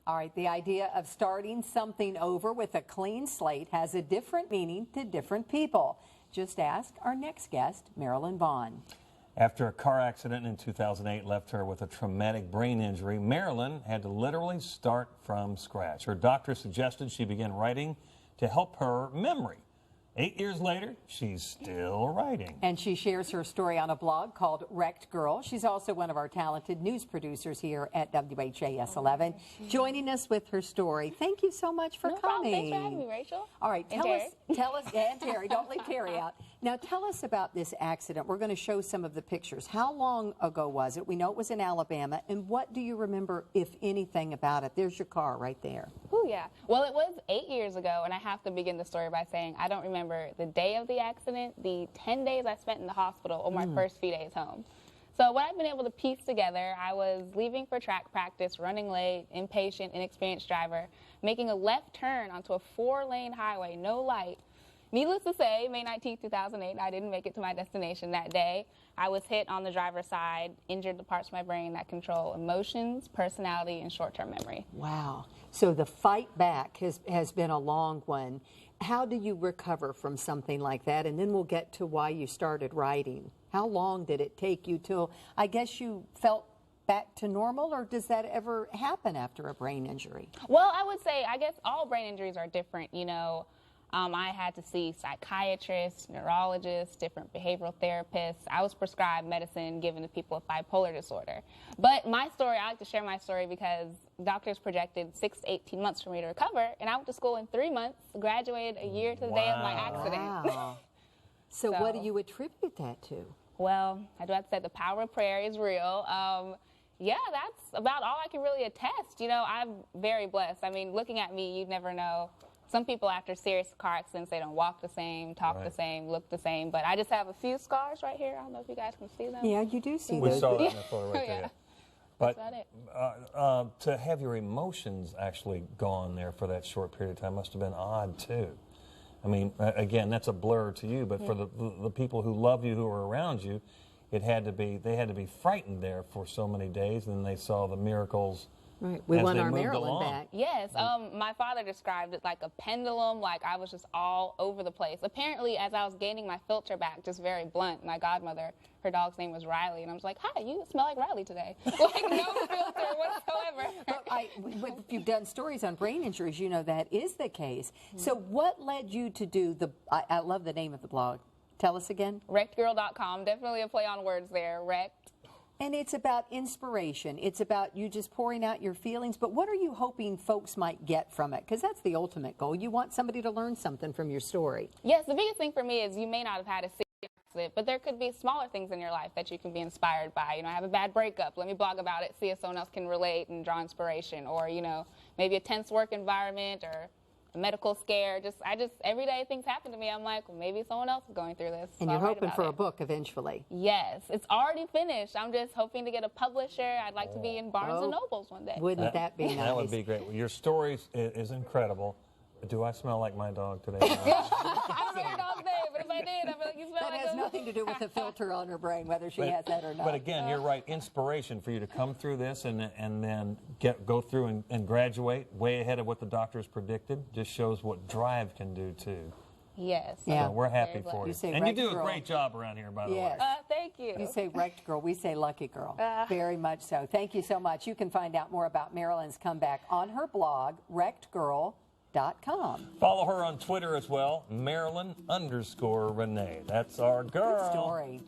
All right, the idea of starting something over with a clean slate has a different meaning to different people. Just ask our next guest, Marilyn Vaughn. After a car accident in 2008 left her with a traumatic brain injury, Marilyn had to literally start from scratch. Her doctor suggested she begin writing to help her memory. 8 years later, she's still writing. And she shares her story on a blog called Wrecked Girl. She's also one of our talented news producers here at WHAS 11, joining us with her story. Thank you so much for coming. Thanks for having me, Rachel. All right, tell us, and Terry, don't leave Terry out. Now, tell us about this accident. We're going to show some of the pictures. How long ago was it? We know it was in Alabama. And what do you remember, if anything, about it? There's your car right there. Oh, yeah. Well, it was 8 years ago, and I have to begin the story by saying I don't remember the day of the accident, the 10 days I spent in the hospital, or my first few days home. So what I've been able to piece together, I was leaving for track practice, running late, impatient, inexperienced driver, making a left turn onto a 4-lane highway, no light. Needless to say, May 19, 2008, I didn't make it to my destination that day. I was hit on the driver's side, injured the parts of my brain that control emotions, personality, and short-term memory. Wow. So the fight back has been a long one. How do you recover from something like that? And then we'll get to why you started writing. How long did it take you till, I guess, you felt back to normal, or does that ever happen after a brain injury? Well, I would say, I guess all brain injuries are different, you know. I had to see psychiatrists, neurologists, different behavioral therapists. I was prescribed medicine given to people with bipolar disorder. But my story, I like to share my story because doctors projected 6 to 18 months for me to recover, and I went to school in 3 months, graduated a year to the day of my accident. Wow. So what do you attribute that to? Well, I do have to say the power of prayer is real. Yeah, that's about all I can really attest. You know, I'm very blessed. I mean, looking at me, you'd never know. Some people after serious car accidents, they don't walk the same, talk the same, look the same. But I just have a few scars right here. I don't know if you guys can see them. Yeah, you do see We those. saw that in the photo right there. But That's about it. to have your emotions actually gone there for that short period of time must have been odd, too. I mean, again, that's a blur to you, but for the people who love you, who are around you, they had to be frightened there for so many days, and then they saw the miracles. Right. We as want they our moved Marilyn along. back. Yes, my father described it like a pendulum, like I was just all over the place. Apparently, as I was gaining my filter back, just very blunt, my godmother, her dog's name was Riley, and I was like, hi, you smell like Riley today. Like, no filter whatsoever. But if you've done stories on brain injuries, you know that is the case. So what led you to do I love the name of the blog. Tell us again. WreckedGirl.com, definitely a play on words there, wrecked. And it's about inspiration. It's about you just pouring out your feelings. But what are you hoping folks might get from it? Because that's the ultimate goal. You want somebody to learn something from your story. Yes, the biggest thing for me is you may not have had a serious accident, but there could be smaller things in your life that you can be inspired by. You know, I have a bad breakup. Let me blog about it, see if someone else can relate and draw inspiration. Or, you know, maybe a tense work environment or a medical scare. Every day things happen to me. I'm like, well, maybe someone else is going through this. And you're hoping for a book eventually. Yes, it's already finished. I'm just hoping to get a publisher. I'd like to be in Barnes and Nobles one day. Wouldn't that be nice? That would be great. Your story is incredible. Do I smell like my dog today? I don't know your dog's name, but if I did, I feel like you smell That like has him. nothing to do with the filter on her brain, whether she has that or not. But again, you're right. Inspiration for you to come through this and then go through and graduate way ahead of what the doctors predicted just shows what drive can do too. Yes. Yeah. So we're happy for you. And you do a great job around here, by the way. Thank you. You say wrecked girl, we say lucky girl. Very much so. Thank you so much. You can find out more about Marilyn's comeback on her blog, wreckedgirl.com. Follow her on Twitter as well, Marilyn_Renee. That's our girl. Good story.